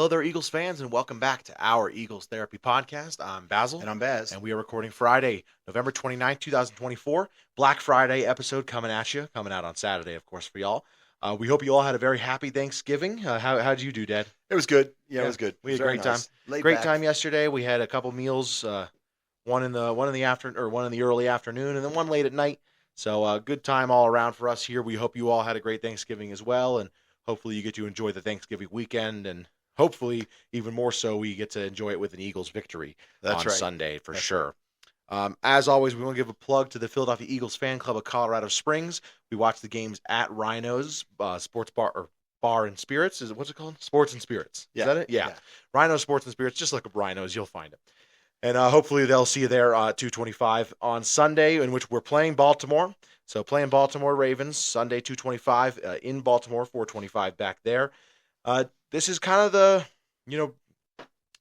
Hello there, Eagles fans, and welcome back to our Eagles Therapy Podcast. I'm Basil. And I'm Baz. And we are recording Friday, November 29th, 2024. Black Friday episode coming at you, coming out on Saturday, of course, for y'all. We hope you all had a very happy Thanksgiving. How'd you do, Dad? It was good. Yeah, it was good. We had a great time. Great time yesterday. We had a couple meals, one in the afternoon, or one in the early afternoon, and then one late at night. So good time all around for us here. We hope you all had a great Thanksgiving as well, and hopefully you get to enjoy the Thanksgiving weekend, and hopefully even more so we get to enjoy it with an Eagles victory on Sunday for sure. As always, we want to give a plug to the Philadelphia Eagles Fan Club of Colorado Springs. We watch the games at Rhino's Sports Bar and Spirits. What's it called? Sports and Spirits. Yeah. Is that it? Yeah. Rhino's Sports and Spirits. Just look up Rhino's. You'll find it. And hopefully they'll see you there at 2:25 on Sunday, in which we're playing Baltimore. So playing Baltimore Ravens, Sunday 2:25 in Baltimore, 4:25 back there. This is kind of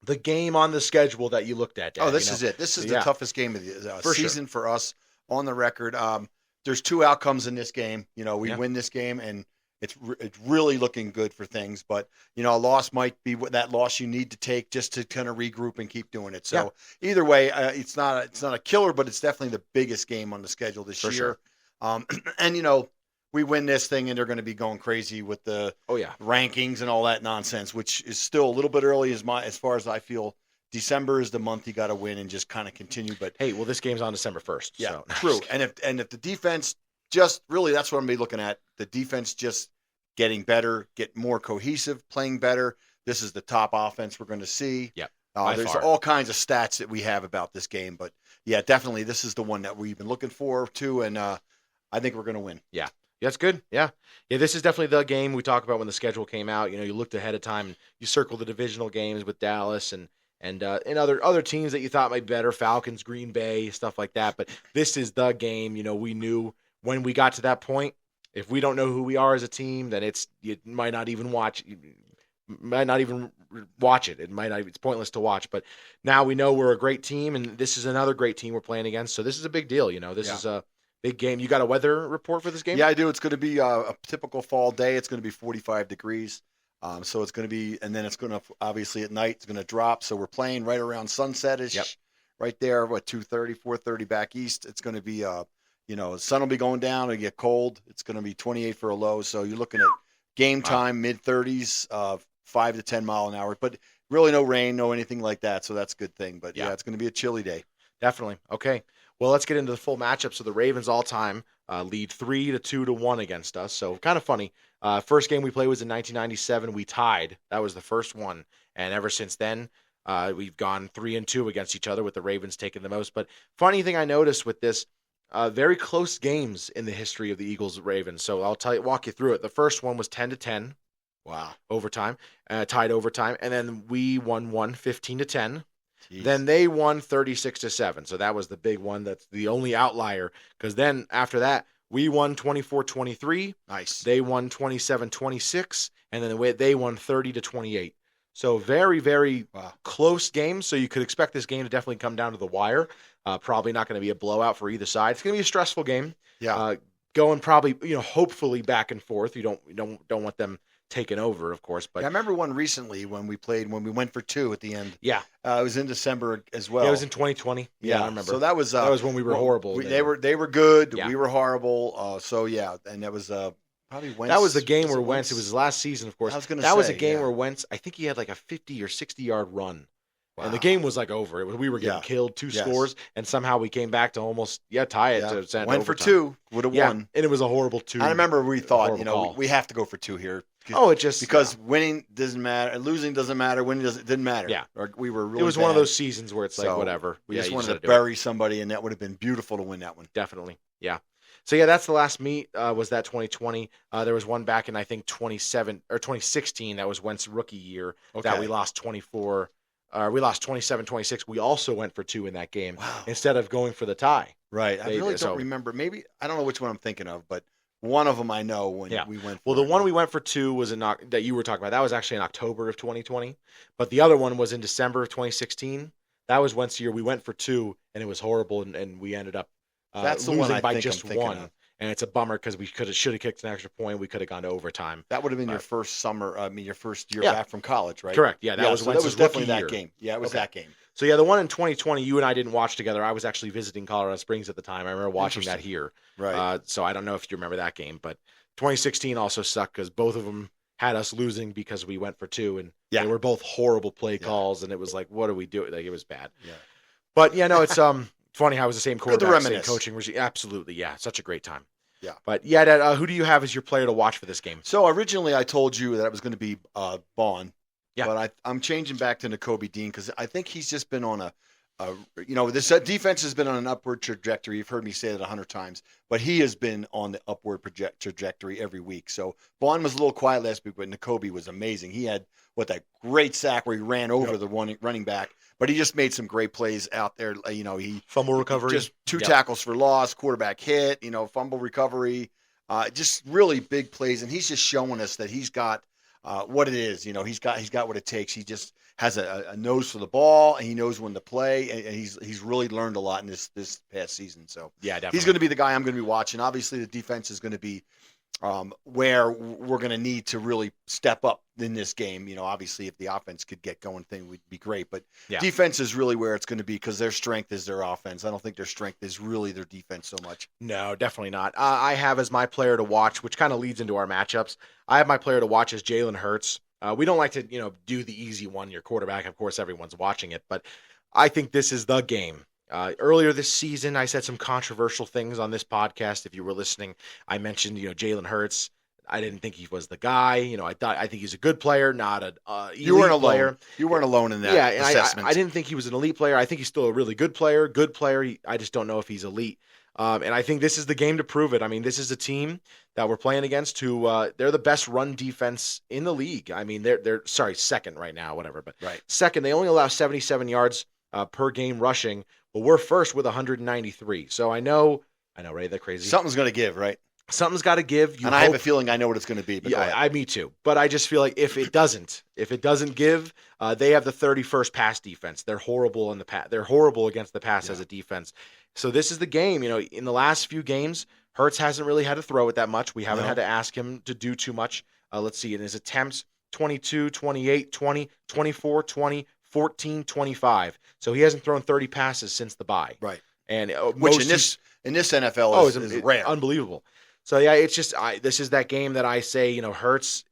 the game on the schedule that you looked at, Dad. This is it. This is the toughest game of the season for us on the record. There's two outcomes in this game. We win this game, and it's really looking good for things. But, a loss might be that loss you need to take just to kind of regroup and keep doing it. So either way, it's not a killer, but it's definitely the biggest game on the schedule this year. Sure. And, we win this thing, and they're going to be going crazy with the rankings and all that nonsense, which is still a little bit early as far as I feel. December is the month you got to win and just kind of continue. But hey, well, this game's on December 1st. Yeah, so. True. And if the defense just really, that's what I'm going to be looking at. The defense just getting better, get more cohesive, playing better. This is the top offense we're going to see. Yeah. There's all kinds of stats that we have about this game, but yeah, definitely this is the one that we've been looking for too, and I think we're going to win. Yeah. That's good. Yeah. This is definitely the game we talked about when the schedule came out. You looked ahead of time and you circled the divisional games with Dallas and other teams that you thought might be better, Falcons, Green Bay, stuff like that. But this is the game. We knew when we got to that point, if we don't know who we are as a team, then you might not even watch. You might not even watch it. It's pointless to watch. But now we know we're a great team, and this is another great team we're playing against. So this is a big deal. This is a big game. You got a weather report for this game? Yeah, I do. It's going to be a typical fall day. It's going to be 45 degrees. So it's going to be, and then it's going to, obviously at night, it's going to drop. So we're playing right around sunset-ish, right there, 2:30, 4:30 back east. It's going to be, the sun will be going down. It'll get cold. It's going to be 28 for a low. So you're looking at game time, mid-30s, 5 to 10 mile an hour. But really no rain, no anything like that. So that's a good thing. But yeah, it's going to be a chilly day. Definitely. Okay. Well, let's get into the full matchup. So the Ravens all-time lead 3-2-1 against us. So kind of funny. First game we played was in 1997. We tied. That was the first one. And ever since then, we've gone 3-2 against each other with the Ravens taking the most. But funny thing I noticed with this, very close games in the history of the Eagles-Ravens. So I'll walk you through it. The first one was 10-10. Wow. Overtime. Tied overtime. And then we won 15-10. Jeez. Then they won 36-7. So that was the big one. That's the only outlier. Because then after that, we won 24-23. Nice. They won 27-26. And then they won 30-28. So very, very close games. So you could expect this game to definitely come down to the wire. Probably not going to be a blowout for either side. It's going to be a stressful game. Yeah. Going probably, hopefully back and forth. You don't want them taken over, of course. But I remember one recently when we went for 2 at the end. Yeah. It was in December as well. Yeah, it was in 2020. Yeah, I remember. So that was when we were horrible. They were good. Yeah. We were horrible. And that was probably Wentz. That was the game where Wentz. It was his last season, of course. I was going to say that was a yeah. game where Wentz. I think he had like a 50 or 60-yard run. Wow. And the game was like over. We were getting killed, 2 scores, and somehow we came back to almost tie it to send went overtime. for 2, would have won. And it was a horrible 2. I remember we thought, we have to go for 2 here. Because winning doesn't matter, losing doesn't matter, winning didn't matter. Yeah, we were really. It was bad. one of those seasons where it's like whatever. We just wanted to bury somebody, and that would have been beautiful to win that one. Definitely, yeah. So yeah, that's the last meet. Was that 2020? There was one back in I think 2016. That was Wentz's rookie year that we lost 24. We lost 27-26. We also went for 2 in that game instead of going for the tie. Right. I really don't remember. Maybe I don't know which one I'm thinking of, but one of them I know when we went. Well, the one we went for 2 was that you were talking about. That was actually in October of 2020, but the other one was in December of 2016. That was Wentz's year. We went for 2, and it was horrible, and we ended up that's the losing one by just 1. and it's a bummer because we should have kicked an extra point. We could have gone to overtime. That would have been your first summer. Your first year back from college, right? Correct. Yeah, that was Wentz's definitely that game. Yeah, it was that game. So yeah, the one in 2020, you and I didn't watch together. I was actually visiting Colorado Springs at the time. I remember watching that here. Right. So I don't know if you remember that game, but 2016 also sucked because both of them had us losing because we went for 2, and they were both horrible play calls, and it was like, what do we do? Like, it was bad. Yeah. But yeah, no, it's funny how it was the same quarterback, same coaching regime. Absolutely, yeah, such a great time. Yeah. But yeah, Dad, who do you have as your player to watch for this game? So originally I told you that it was going to be Bond. Yeah. But I'm changing back to Nakobe Dean because I think he's just been on this defense has been on an upward trajectory. You've heard me say that 100 times, but he has been on the upward trajectory every week. So Bond was a little quiet last week, but Nakobe was amazing. He had that great sack where he ran over the one running back, but he just made some great plays out there. He fumble recovery, just 2 tackles for loss, quarterback hit, fumble recovery, just really big plays. And he's just showing us that he's got what it is. He's got what it takes. He just has a nose for the ball, and he knows when to play, and he's really learned a lot in this past season. So yeah, definitely. He's going to be the guy I'm going to be watching. Obviously, the defense is going to be where we're going to need to really step up in this game. Obviously, if the offense could get going, thing would be great. But defense is really where it's going to be because their strength is their offense. I don't think their strength is really their defense so much. No, definitely not. I have as my player to watch, which kind of leads into our matchups. I have my player to watch as Jalen Hurts. We don't like to, do the easy one, your quarterback. Of course, everyone's watching it, but I think this is the game. Earlier this season, I said some controversial things on this podcast. If you were listening, I mentioned, Jalen Hurts. I didn't think he was the guy. I think he's a good player, not an you weren't alone. player. You weren't alone in that assessment. I didn't think he was an elite player. I think he's still a really good player. I just don't know if he's elite. And I think this is the game to prove it. I mean, this is a team that we're playing against who they're the best run defense in the league. I mean, they're second right now, whatever. But second, they only allow 77 yards per game rushing. Well, we're first with 193. So I know, right? They're crazy. Something's going to give, right? Something's got to give. I have a feeling I know what it's going to be. But yeah, me too. But I just feel like if it doesn't give, they have the 31st pass defense. They're horrible in the pass. They're horrible against the pass as a defense. So this is the game. In the last few games, Hurts hasn't really had to throw it that much. We haven't had to ask him to do too much. Let's see. In his attempts, 22, 28, 20, 24, 20, 14, 25. So he hasn't thrown 30 passes since the bye. Right. And which in this NFL is rare. Unbelievable. So yeah, it's just this is that game that I say, Hurts.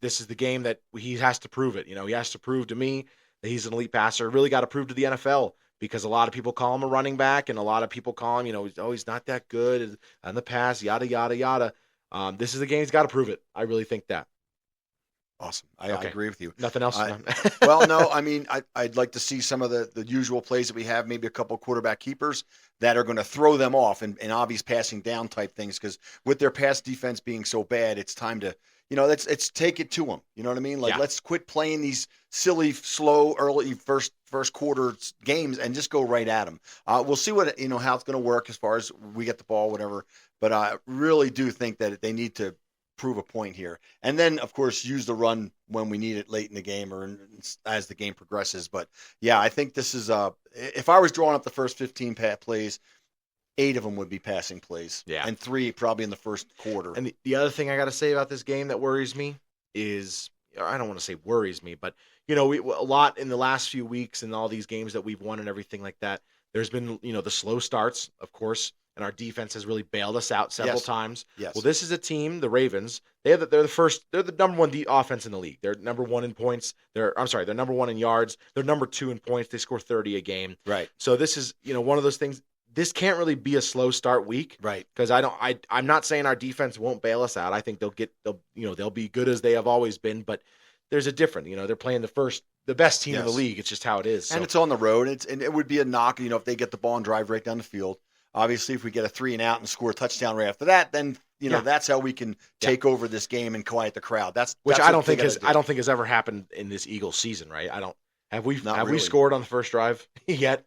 This is the game that he has to prove it. He has to prove to me that he's an elite passer. Really got to prove to the NFL because a lot of people call him a running back, and a lot of people call him, he's not that good on the pass. Yada yada yada. This is the game he's got to prove it. I really think that. Awesome. I agree with you. Nothing else? Well, no, I mean, I'd like to see some of the usual plays that we have, maybe a couple quarterback keepers that are going to throw them off and obvious passing down type things because with their pass defense being so bad, it's time to, let's take it to them. You know what I mean? Let's quit playing these silly, slow, early first quarter games and just go right at them. We'll see what, how it's going to work as far as we get the ball, whatever. But I really do think that they need to prove a point here. And then, of course, use the run when we need it late in the game or as the game progresses. But, yeah, I think this is if I was drawing up the first 15 plays, 8 of them would be passing plays. Yeah. And 3 probably in the first quarter. And the other thing I got to say about this game that worries me is, I don't want to say worries me, but, we a lot in the last few weeks and all these games that we've won and everything like that, there's been, the slow starts, of course. And our defense has really bailed us out several times. Yes. Well, this is a team, the Ravens. They're the number one offense in the league. They're number one in points. They're number one in yards. They're number 2 in points. They score 30 a game. Right. So this is, one of those things. This can't really be a slow start week. Right. Because I'm not saying our defense won't bail us out. I think they'll be good as they have always been. But there's a different. They're playing the best team in the league. It's just how it is. And it's on the road. And it would be a knock. If they get the ball and drive right down the field. Obviously, if we get a 3 and out and score a touchdown right after that, then that's how we can take over this game and quiet the crowd. I don't think has ever happened in this Eagles season, right? Have we scored on the first drive yet?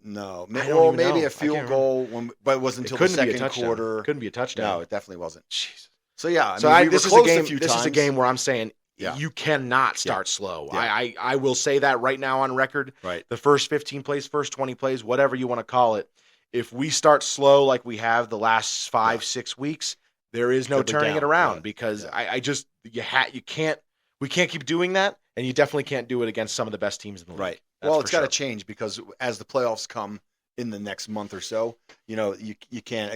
No. Well, maybe a field goal, but it wasn't until the second quarter. Couldn't be a touchdown. No, it definitely wasn't. Jeez. So yeah, this is a game where I'm saying you cannot start slow. Yeah. I will say that right now on record. Right. The first 15 plays, first 20 plays, whatever you want to call it. if we start slow like we have the last 5-6 weeks, there is no Could be turning down. it around Yeah. because Yeah. I just we can't keep doing that, and you definitely can't do it against some of the best teams in the league. Right. That's Well, for it's got to sure. change because as the playoffs come in the next month or so, you can't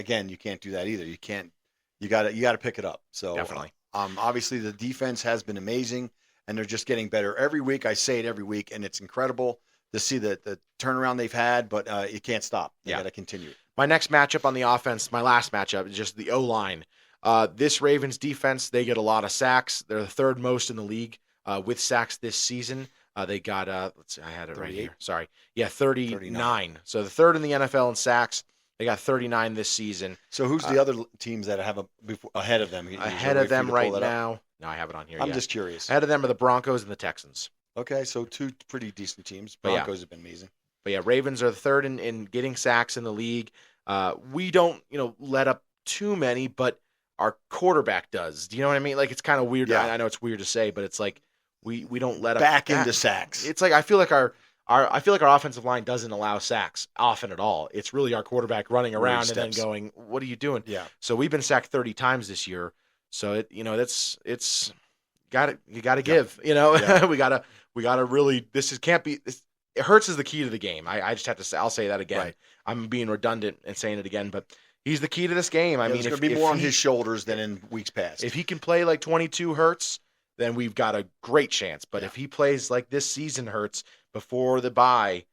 do that either. You got to pick it up. So Definitely. obviously the defense has been amazing and they're just getting better every week. I say it every week and it's incredible to see the turnaround they've had, but you can't stop. They got to continue. My next matchup on the offense, my last matchup, is just the O-line. This Ravens defense, they get a lot of sacks. They're the third most in the league with sacks this season. They got, let's see, I had it 38? right here. Sorry. Yeah, 39. So the third in the NFL in sacks. They got 39 this season. So who's the other teams that have ahead of them? Ahead of them right now. No, I have it on here. I'm just curious. Ahead of them are the Broncos and the Texans. Okay, so two pretty decent teams. Broncos have been amazing. But yeah, Ravens are the third in getting sacks in the league. We don't, let up too many, but our quarterback does. Do you know what I mean? Like, it's kind of weird. Yeah. I know it's weird to say, but it's like we don't let back into sacks. It's like I feel like our offensive line doesn't allow sacks often at all. It's really our quarterback running around and then going, "What are you doing?" Yeah. So we've been sacked 30 times this year. So you got to give. Yeah. we gotta really. Can't be. It hurts is the key to the game. I just have to say. I'll say that again. Right. I'm being redundant and saying it again, but he's the key to this game. I mean, it's going to be more on his shoulders than in weeks past. If he can play like 22 Hurts, then we've got a great chance. But if he plays like this season Hurts before the bye,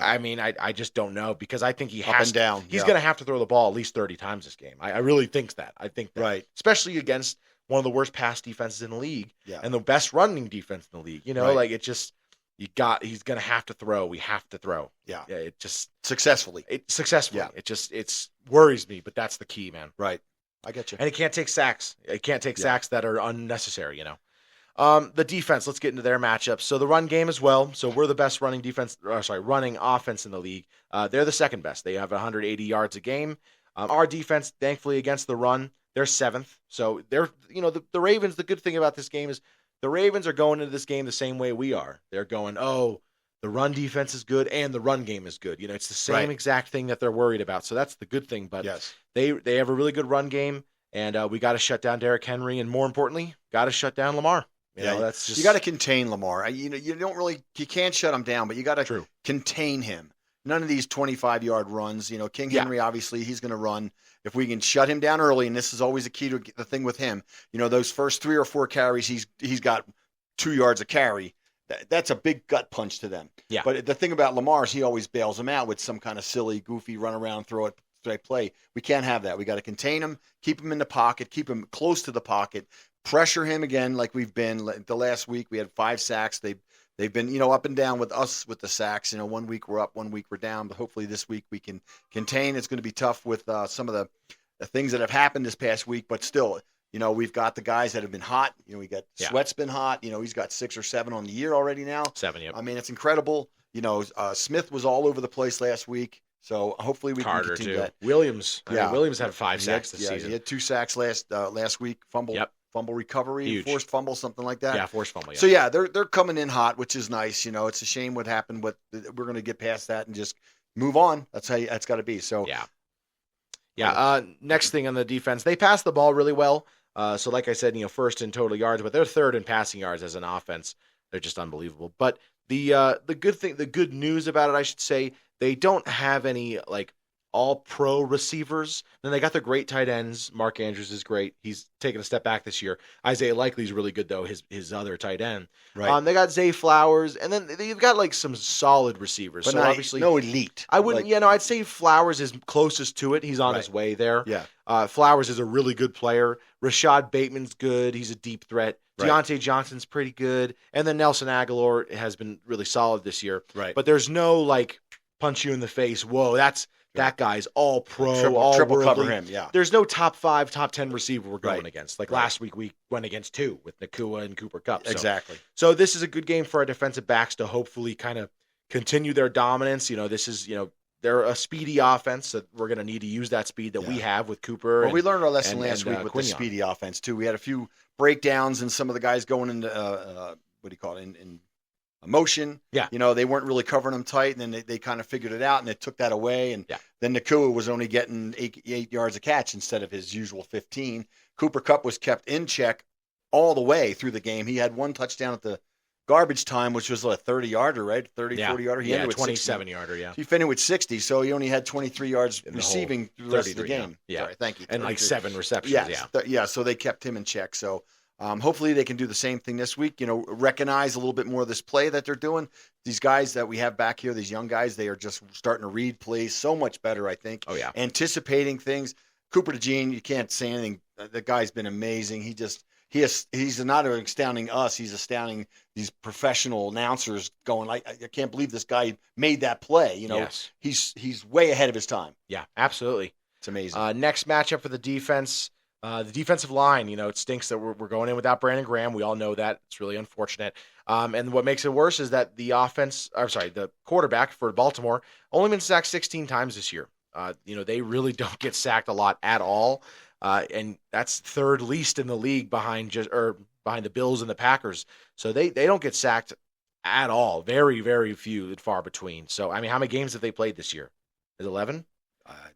I mean, I just don't know because I think he has up and down. He's going to have to throw the ball at least 30 times this game. I really think that. I think that. Right. Especially against one of the worst pass defenses in the league and the best running defense in the league. Like it just he's going to have to throw. We have to throw. Yeah. It just successfully. Yeah. It worries me, but that's the key, man. Right. I get you. And he can't take sacks. He can't take sacks that are unnecessary, The defense, let's get into their matchups. So the run game as well. So we're the best running offense in the league. They're the second best. They have 180 yards a game. Our defense, thankfully, against the run, they're seventh. So they're, the Ravens, the good thing about this game is the Ravens are going into this game the same way we are. They're going, the run defense is good and the run game is good. It's the same exact thing that they're worried about. So that's the good thing. But they have a really good run game, and we got to shut down Derrick Henry, and more importantly, got to shut down Lamar. That's just, you got to contain Lamar. You can't shut him down, but you got to contain him. None of these 25-yard runs. King Henry, obviously, he's going to run. If we can shut him down early, and this is always a key to the thing with him, those first 3 or 4 carries, he's got 2 yards a carry. That's a big gut punch to them. Yeah. But the thing about Lamar is he always bails them out with some kind of silly, goofy run around, throw it, play. We can't have that. We got to contain him, keep him in the pocket, keep him close to the pocket, pressure him again like we've been. The last week we had 5 sacks. They've been, up and down with us with the sacks. 1 week we're up, 1 week we're down. But hopefully this week we can contain. It's going to be tough with some of the things that have happened this past week. But still, we've got the guys that have been hot. We got Sweat's been hot. He's got 6 or 7 on the year already now. 7, yep. I mean, it's incredible. Smith was all over the place last week. So hopefully we Carter can continue too. that. Williams. Williams had 5 sacks this season. He had 2 sacks last week. Fumble recovery, Huge. Forced fumble, something like that. Yeah, forced fumble. Yeah. So they're coming in hot, which is nice. It's a shame what happened, but we're going to get past that and just move on. That's got to be. So next thing on the defense, they pass the ball really well. So like I said, first in total yards, but they're third in passing yards as an offense. They're just unbelievable. But the good news about it, I should say, they don't have any all-pro receivers. Then they got the great tight ends. Mark Andrews is great. He's taken a step back this year. Isaiah Likely's really good, though, his other tight end. Right. They got Zay Flowers, and then they've got some solid receivers. But so obviously, no elite. I wouldn't. I'd say Flowers is closest to it. He's on his way there. Yeah. Flowers is a really good player. Rashad Bateman's good. He's a deep threat. Right. Deontay Johnson's pretty good. And then Nelson Aguilar has been really solid this year. Right. But there's no punch you in the face. Whoa, that guy's all pro, triple worldly. cover him. Yeah. There's no top 5, top 10 receiver we're going Right. against. Last week we went against 2 with Nakua and Cooper Kupp. Exactly. So this is a good game for our defensive backs to hopefully kind of continue their dominance. This is, they're a speedy offense, so we're going to need to use that speed that we have with Cooper. Well, we learned our lesson last week with the speedy offense too. We had a few breakdowns and some of the guys going into what do you call it in motion. Yeah. They weren't really covering him tight, and then they kind of figured it out, and they took that away. And Yeah. then Nakua was only getting 8 yards a catch instead of his usual 15. Cooper Kupp was kept in check all the way through the game. He had one touchdown at the garbage time, which was a 30-yarder, right? 40-yarder. He ended with 27-yarder, yeah. He finished with 60, so he only had 23 yards receiving through the rest of the game. Yeah. Sorry, thank you. And 7 receptions, yeah. So they kept him in check. So hopefully they can do the same thing this week. Recognize a little bit more of this play that they're doing. These guys that we have back here, these young guys, they are just starting to read plays so much better, I think. Oh, yeah. Anticipating things. Cooper DeJean, you can't say anything. The guy's been amazing. He's not astounding us. He's astounding these professional announcers going like, I can't believe this guy made that play. Yes. He's way ahead of his time. Yeah, absolutely. It's amazing. Next matchup for the defense, the defensive line. It stinks that we're going in without Brandon Graham. We all know that. It's really unfortunate. And what makes it worse is that the quarterback for Baltimore only been sacked 16 times this year. They really don't get sacked a lot at all. And that's third least in the league behind the Bills and the Packers. So they don't get sacked at all. Very, very few and far between. So, how many games have they played this year? Is it 11?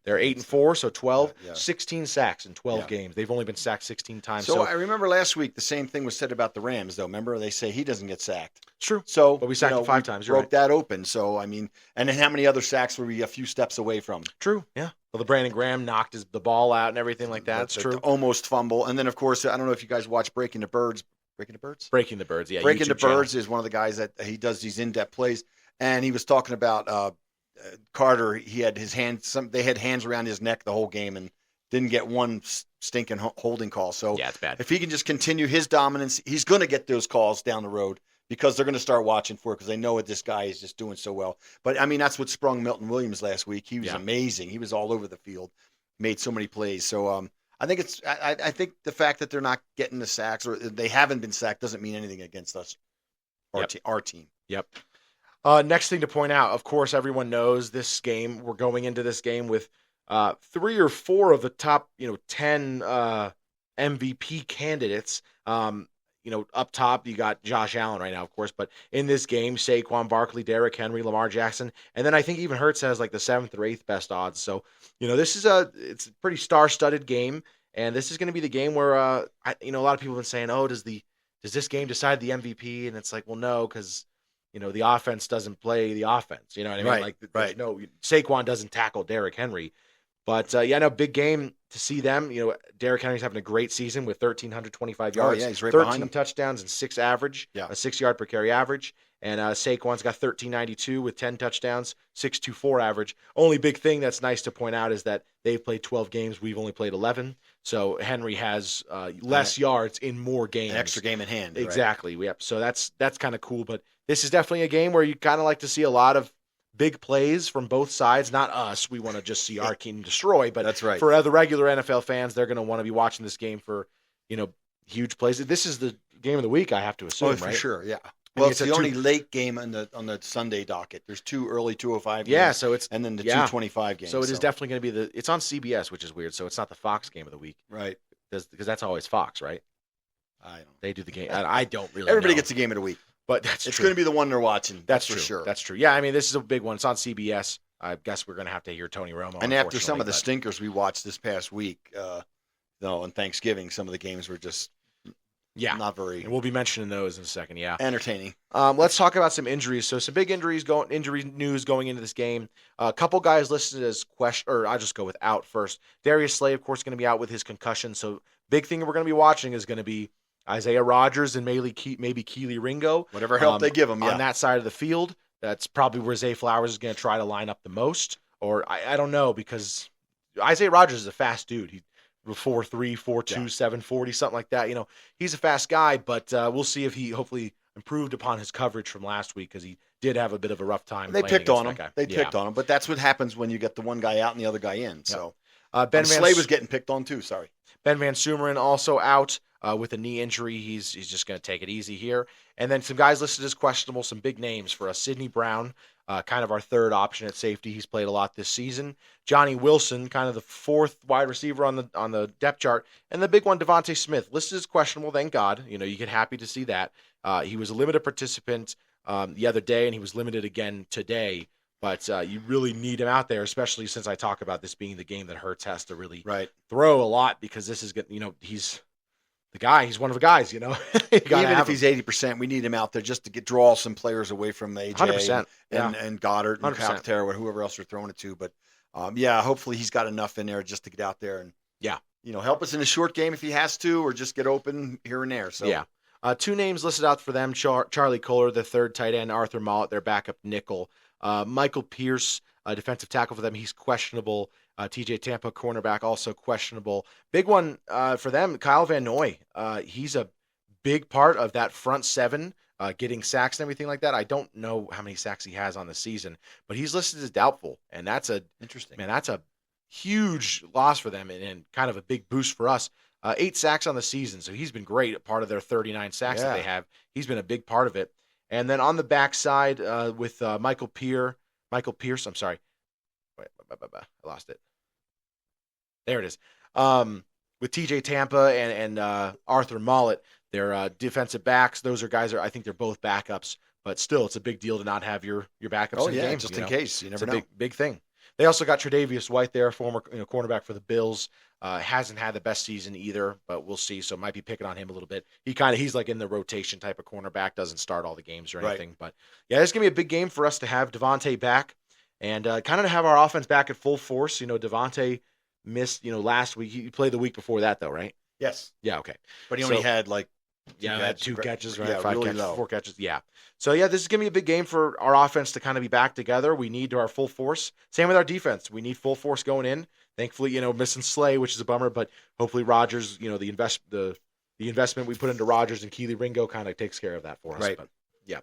They're 8-4, so 12, 16 sacks in 12 games. They've only been sacked 16 times. So I remember last week the same thing was said about the Rams, though. Remember, they say he doesn't get sacked. It's true. So, but we sacked him 5 times. Broke that open. So, and then how many other sacks were we a few steps away from? True. Yeah. Well, the Brandon Graham knocked the ball out and everything like that. It's true. Almost fumble. And then, of course, I don't know if you guys watch Breaking the Birds. Breaking the Birds? Breaking the Birds, yeah. Breaking the Birds is one of the guys that he does these in-depth plays. And he was talking about Carter. He had his hands. They had hands around his neck the whole game and didn't get one stinking holding call. So yeah, it's bad. If he can just continue his dominance, he's going to get those calls down the road because they're going to start watching for it because they know what this guy is just doing so well. But that's what sprung Milton Williams last week. He was amazing. He was all over the field, made so many plays. So I think I think the fact that they're not getting the sacks or they haven't been sacked doesn't mean anything against us, our team. Yep. Next thing to point out, of course, everyone knows this game. We're going into this game with 3 or 4 of the top, 10 MVP candidates. Up top, you got Josh Allen right now, of course. But in this game, Saquon Barkley, Derrick Henry, Lamar Jackson. And then I think even Hurts has like the 7th or 8th best odds. So, this is it's a pretty star-studded game. And this is going to be the game where, a lot of people have been saying, does this game decide the MVP? And it's like, well, no, because the offense doesn't play the offense. You know what I mean? Right. No, Saquon doesn't tackle Derrick Henry. But, big game to see them. Derrick Henry's having a great season with 1,325 yards. He's right 13 behind him. touchdowns and 6 average, a 6-yard per carry average. And Saquon's got 1,392 with 10 touchdowns, 6.24 average. Only big thing that's nice to point out is that they've played 12 games. We've only played 11. So Henry has less yards in more games. An extra game in hand. Exactly. Right? Yep. So that's kind of cool. But this is definitely a game where you kind of like to see a lot of big plays from both sides. Not us. We want to just see our team destroy. But that's right. For the regular NFL fans, they're going to want to be watching this game for, huge plays. This is the game of the week, I have to assume, right? For sure, yeah. Well, it's the only late game on the Sunday docket. There's 2 early 2:05 games. Yeah, so it's and then the 2:25 games. So it is definitely going to be it's on CBS, which is weird. So it's not the Fox game of the week, right? Because that's always Fox, right? I don't. They do the game. I don't really. Everybody know. Gets a game of the week, but it's going to be the one they're watching. That's for true. Sure. That's true. Yeah, this is a big one. It's on CBS. I guess we're going to have to hear Tony Romo. And after some of the stinkers we watched this past week, on Thanksgiving, some of the games were just. Yeah, not very. And we'll be mentioning those in a second. Yeah, entertaining. Let's talk about some injuries. So some big injury news going into this game. A couple guys listed as I'll just go with out first. Darius Slay, of course, going to be out with his concussion. So big thing we're going to be watching is going to be Isaiah Rodgers and maybe Keely Ringo. Whatever help they give him on that side of the field. That's probably where Zay Flowers is going to try to line up the most. Or I don't know, because Isaiah Rodgers is a fast dude. He 4.3, 4.2, 740, something like that. He's a fast guy, but we'll see if he hopefully improved upon his coverage from last week because he did have a bit of a rough time. They picked on him. Picked on him, but that's what happens when you get the one guy out and the other guy in. So Slay was getting picked on too. Sorry. Ben Van Sumeren also out with a knee injury. He's just going to take it easy here. And then some guys listed as questionable, some big names for us. Sidney Brown, kind of our third option at safety. He's played a lot this season. Johnny Wilson, kind of the 4th wide receiver on the depth chart. And the big one, Devonta Smith, listed as questionable, thank God. You get happy to see that. He was a limited participant the other day, and he was limited again today. But you really need him out there, especially since I talk about this being the game that Hurts has to really throw a lot, because this is good. He's the guy. He's one of the guys. You Even if he's 80%, we need him out there just to draw some players away from AJ 100%, and Goddard and 100%. Calcaterra or whoever else we're throwing it to. But hopefully he's got enough in there just to get out there and help us in a short game if he has to, or just get open here and there. So two names listed out for them: Charlie Kohler, the third tight end; Arthur Mollett, their backup nickel. Michael Pierce, defensive tackle for them, he's questionable. TJ Tampa, cornerback, also questionable. Big one for them, Kyle Van Noy. He's a big part of that front seven, getting sacks and everything like that. I don't know how many sacks he has on the season, but he's listed as doubtful, and that's that's a huge loss for them, and kind of a big boost for us. 8 sacks on the season, so he's been great, a part of their 39 sacks that they have. He's been a big part of it. And then on the backside with Michael Pierce, I'm sorry. Wait, I lost it. There it is. With TJ Tampa and Arthur Mollett, they're defensive backs. Those are guys I think they're both backups, but still it's a big deal to not have your backups in games. Just in case. You never know. Big thing. They also got Tre'Davious White there, former cornerback for the Bills. Hasn't had the best season either, but we'll see. So might be picking on him a little bit. He's like in the rotation type of cornerback, doesn't start all the games or anything. But yeah, it's gonna be a big game for us to have Devonta back and kind of have our offense back at full force. Devonta missed last week. He played the week before that though, right? Yes. Yeah. Okay. But he only had had 2 catches, right? Yeah, 5 really catches, low. 4 catches. Yeah. So this is gonna be a big game for our offense to kind of be back together. We need our full force. Same with our defense. We need full force going in. Thankfully, missing Slay, which is a bummer, but hopefully Rodgers, the investment we put into Rodgers and Keely Ringo kind of takes care of that for us. Right. But yeah.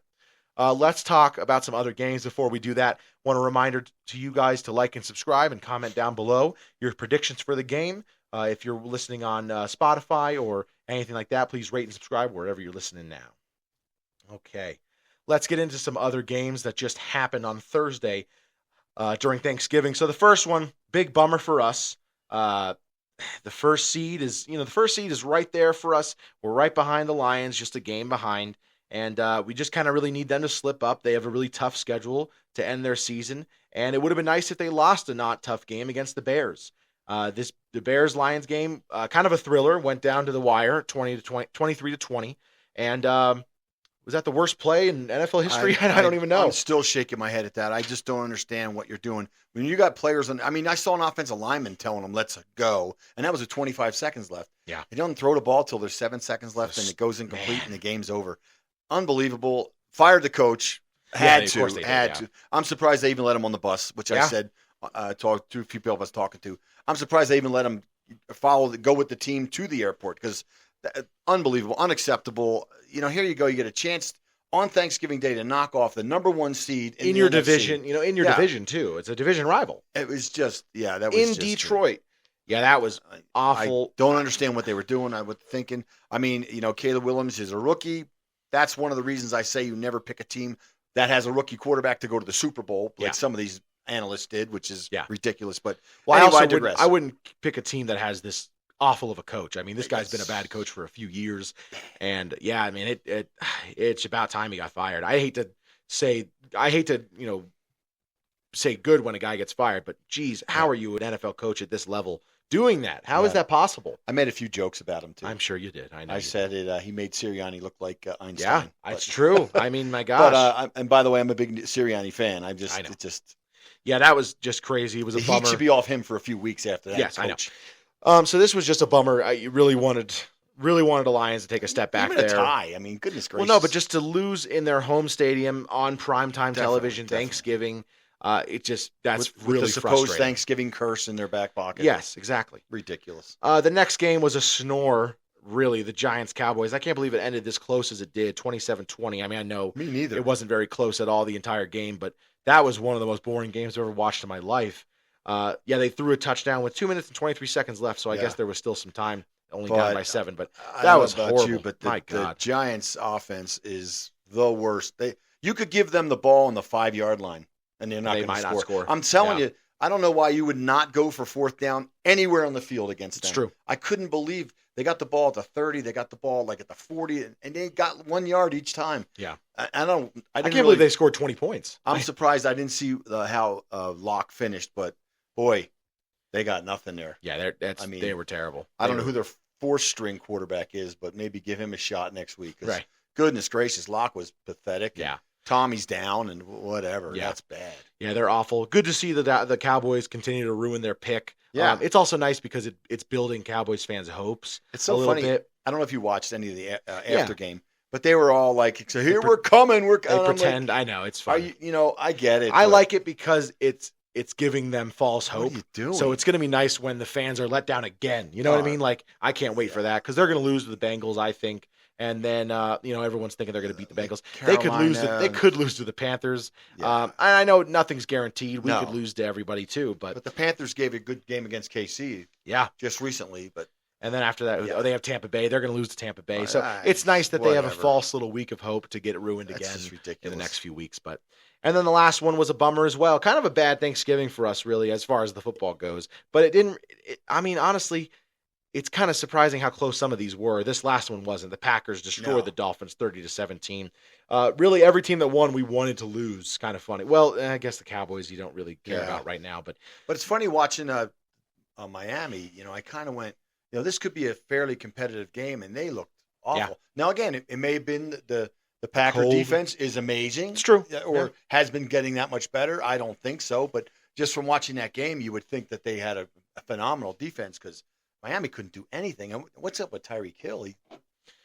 Let's talk about some other games. Before we do that, want a reminder to you guys to like and subscribe and comment down below your predictions for the game. If you're listening on Spotify or anything like that, please rate and subscribe wherever you're listening now. Okay. Let's get into some other games that just happened on Thursday during Thanksgiving. So the first one, big bummer for us. The first seed is right there for us. We're right behind the Lions, just a game behind. And we just kind of really need them to slip up. They have a really tough schedule to end their season. And it would have been nice if they lost a not tough game against the Bears. The Bears-Lions game, kind of a thriller, went down to the wire, 23-20. And was that the worst play in NFL history? I don't even know. I'm still shaking my head at that. I just don't understand what you're doing. When you got players I saw an offensive lineman telling them, let's go. And that was with 25 seconds left. Yeah. He doesn't throw the ball till there's 7 seconds left and it goes incomplete and the game's over. Unbelievable. Fired the coach. Had to. I'm surprised they even let him on the bus, which I said, talked to a few people I was talking to. I'm surprised they even let him go with the team to the airport, because unbelievable, unacceptable. Here you go. You get a chance on Thanksgiving Day to knock off the number 1 seed in your division. In your division too. It's a division rival. It was just that was in Detroit. Yeah, that was awful. I don't understand what they were doing. I was thinking. Caleb Williams is a rookie. That's one of the reasons I say you never pick a team that has a rookie quarterback to go to the Super Bowl, like some of these analysts did, which is ridiculous. But anyway, I wouldn't pick a team that has this awful of a coach. This guy's been a bad coach for a few years, and it's about time he got fired. I hate to say good when a guy gets fired, but geez, how are you an NFL coach at this level doing that? How is that possible? I made a few jokes about him too. I'm sure you did. I said it. He made Sirianni look like Einstein. Yeah, it's true. My gosh. But and by the way, I'm a big Sirianni fan. That was just crazy. It was a bummer. He should be off him for a few weeks after that. Yes, coach. I know. So this was just a bummer. I really wanted the Lions to take a step back there. Even a tie. Goodness gracious. Well, no, but just to lose in their home stadium on primetime television, Thanksgiving. That's really with the supposed frustrating. Thanksgiving curse in their back pocket. Yes, exactly. Ridiculous. The next game was a snore. Really, the Giants-Cowboys. I can't believe it ended this close as it did, 27-20. I know me neither. It wasn't very close at all the entire game, but that was one of the most boring games I've ever watched in my life. They threw a touchdown with 2 minutes and 23 seconds left, so I guess there was still some time. Only down by 7, but that was horrible. But the Giants' offense is the worst. You could give them the ball on the 5-yard line, and they're not going to score. I'm telling you, I don't know why you would not go for fourth down anywhere on the field against them. It's true. I couldn't believe they got the ball at the 30, they got the ball like at the 40, and they got 1 yard each time. Yeah. I can't believe they scored 20 points. I'm surprised I didn't see how Locke finished, but boy, they got nothing there. Yeah, they were terrible. I don't know who their fourth-string quarterback is, but maybe give him a shot next week. Right. Goodness gracious, Locke was pathetic. Yeah. Tommy's down and whatever. Yeah. That's bad. Yeah, they're awful. Good to see the Cowboys continue to ruin their pick. Yeah. It's also nice because it's building Cowboys fans' hopes. It's so a funny. Bit. I don't know if you watched any of the after game, but they were all like, "So here we're coming." They pretend. I know it's fun. I get it. I like it because it's giving them false hope. What are you doing? So it's going to be nice when the fans are let down again. You know what I mean? Like, I can't wait for that because they're going to lose to the Bengals, I think. And then, everyone's thinking they're going to beat the Bengals. They could lose to the Panthers. Yeah. I know nothing's guaranteed. We could lose to everybody too. But the Panthers gave a good game against KC. Yeah. Just recently. And then after that, they have Tampa Bay. They're going to lose to Tampa Bay. So it's nice that they have a false little week of hope to get it ruined again in the next few weeks. And then the last one was a bummer as well. Kind of a bad Thanksgiving for us, really, as far as the football goes. But it didn't. Honestly, it's kind of surprising how close some of these were. This last one wasn't. The Packers destroyed the Dolphins 30-17. Really, every team that won, we wanted to lose. Kind of funny. Well, I guess the Cowboys you don't really care about right now. But it's funny watching Miami. I kind of went, this could be a fairly competitive game, and they looked awful. Yeah. Now, again, it may have been the Packer defense is amazing. It's true. Or has been getting that much better. I don't think so. But just from watching that game, you would think that they had a phenomenal defense because Miami couldn't do anything. And what's up with Tyreek Hill? I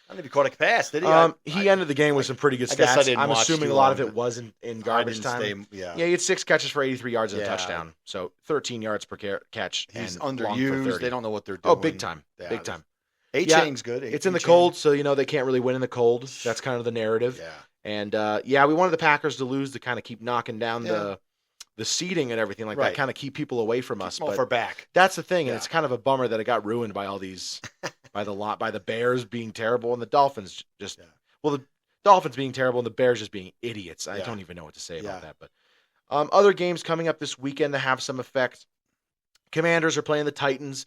don't know if he caught a pass, did he? He ended the game with some pretty good stats. I'm assuming a lot of it was in garbage time. He had 6 catches for 83 yards and a touchdown. So 13 yards per catch. He's and underused. They don't know what they're doing. Oh, big time. Big time. A-Chain's good. It's in the cold, so they can't really win in the cold. That's kind of the narrative. Yeah. And we wanted the Packers to lose to kind of keep knocking down the seeding and everything like that, kind of keep people away from us. But back. That's the thing, and it's kind of a bummer that it got ruined by all these, by the Bears being terrible and the Dolphins the Dolphins being terrible and the Bears just being idiots. I don't even know what to say about that. But other games coming up this weekend that have some effect. Commanders are playing the Titans.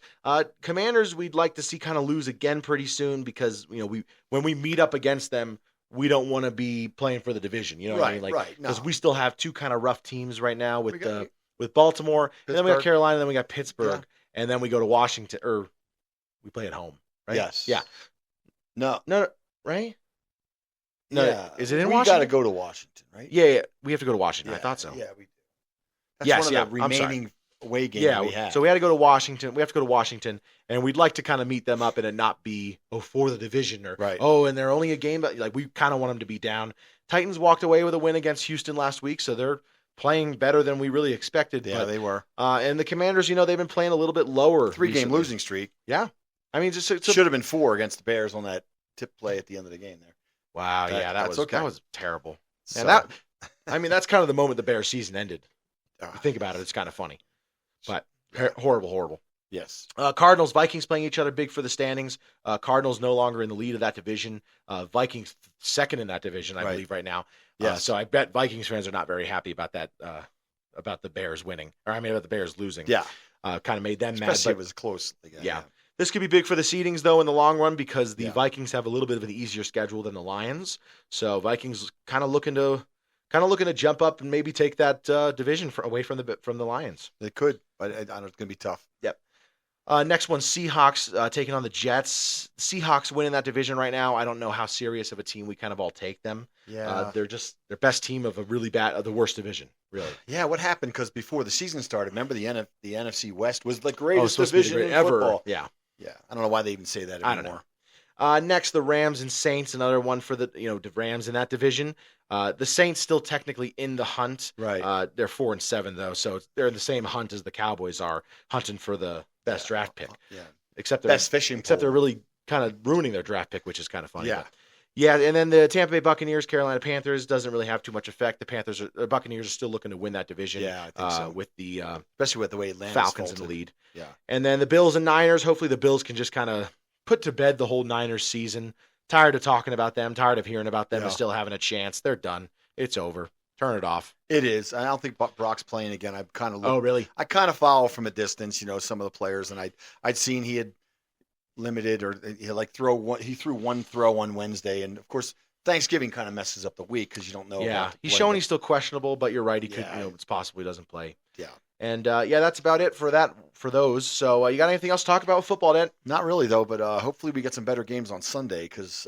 Commanders, we'd like to see kind of lose again pretty soon because when we meet up against them, we don't want to be playing for the division. You know what I mean? Because we still have 2 kind of rough teams right now with Baltimore, and then we got Carolina, and then we got Pittsburgh, and then we go to Washington, or we play at home, right? Yes. Yeah. No, right? No, is it in Washington? We got to go to Washington, right? Yeah, we have to go to Washington. I thought so. Yeah, we do. That's one of the remaining away games we have. So we had to go to Washington. We have to go to Washington, and we'd like to kind of meet them up and it not be for the division or and they're only a game, but we kind of want them to be down. Titans walked away with a win against Houston last week, so they're playing better than we really expected. Yeah, they were. And the Commanders, they've been playing a little bit lower. 3-game losing streak. Yeah, I mean, just should have been 4 against the Bears on that tip play at the end of the game there. Wow, that was terrible. So, and that's kind of the moment the Bears season ended. If you think about it, it's kind of funny. But horrible. Yes. Cardinals, Vikings playing each other big for the standings. Cardinals no longer in the lead of that division. Vikings second in that division, I believe, right now. Yeah. So I bet Vikings fans are not very happy about that, about the Bears winning. About the Bears losing. Yeah. Kind of made them mad. Especially it was close. Yeah. This could be big for the seedings, though, in the long run because the Vikings have a little bit of an easier schedule than the Lions. So Vikings kind of looking to jump up and maybe take that division away from the Lions. They could, but I know it's going to be tough. Yep. Next one, Seahawks taking on the Jets. Seahawks winning that division right now. I don't know how serious of a team we kind of all take them. Yeah. They're just their best team of the worst division, really. Yeah, what happened? Because before the season started, remember the NFC West was the greatest division in ever. Football. Yeah. Yeah. I don't know why they even say that anymore. I don't know. Next, the Rams and Saints, another one for the Rams in that division. The Saints still technically in the hunt. Right. They're 4-7 though, so they're in the same hunt as the Cowboys are, hunting for the best draft pick. Yeah. Except best fishing Except pole. They're really kind of ruining their draft pick, which is kind of funny. Yeah. Yeah, and then the Tampa Bay Buccaneers, Carolina Panthers doesn't really have too much effect. The Buccaneers are still looking to win that division. Yeah, I think so. With the especially with the way Atlanta's Falcons faltered. in the lead. Yeah. And then the Bills and Niners. Hopefully the Bills can just kind of put to bed the whole Niners season. Tired of talking about them. Tired of hearing about them and still having a chance. They're done. It's over. Turn it off. It is. I don't think Brock's playing again. I've kind of Oh, really? I kind of follow from a distance, some of the players, and I'd seen he had limited or he threw one throw on Wednesday, and of course Thanksgiving kind of messes up the week because you don't know. Yeah, he's showing he's still questionable, but you're right. He could, it's possible he doesn't play. Yeah. And that's about it for those. So you got anything else to talk about with football, Dan? Not really though, but hopefully we get some better games on Sunday because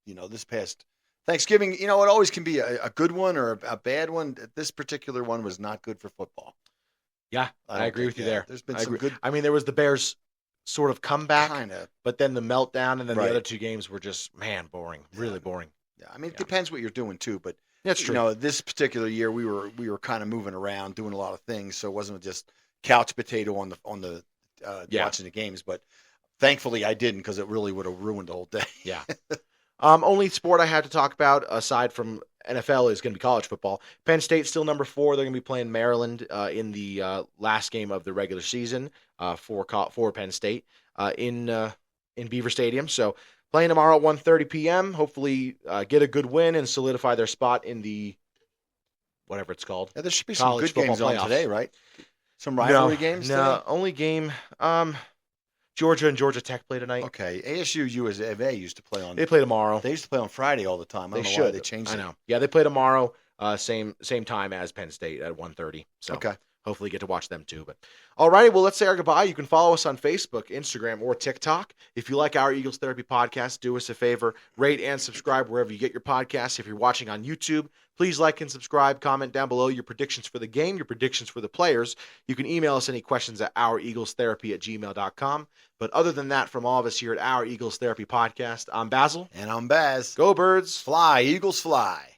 this past Thanksgiving, it always can be a good one or a bad one. This particular one was not good for football. Yeah, I agree with you there. There's been some good. I mean, there was the Bears sort of comeback, kind of, but then the meltdown, and then Right. the other two games were just boring, really boring. Yeah, I mean, it depends what you're doing too, but That's true. This particular year we were kind of moving around, doing a lot of things, so it wasn't just couch potato on the watching the games. But thankfully, I didn't because it really would have ruined the whole day. Yeah. Only sport I had to talk about aside from NFL is going to be college football. Penn State's still number 4. They're going to be playing Maryland in the last game of the regular season for Penn State in Beaver Stadium. So playing tomorrow at 1:30 p.m. Hopefully get a good win and solidify their spot in the whatever it's called. Yeah, there should be some College good games football on playoffs. today, right? Some rivalry games. No, today? only game. Georgia and Georgia Tech play tonight. Okay, ASU USA used to play on. They play tomorrow. They used to play on Friday all the time. I don't know why they changed it. I know. Yeah, they play tomorrow. Same time as Penn State at 1:30. So Okay. hopefully get to watch them too. But all righty, well, let's say our goodbye. You can follow us on Facebook, Instagram, or TikTok. If you like our Eagles Therapy podcast, do us a favor, rate and subscribe wherever you get your podcasts. If you're watching on YouTube, please like and subscribe. Comment down below your predictions for the game, your predictions for the players. You can email us any questions at oureaglestherapy@gmail.com. But other than that, from all of us here at Our Eagles Therapy Podcast, I'm Basil. And I'm Baz. Go Birds. Fly, Eagles fly.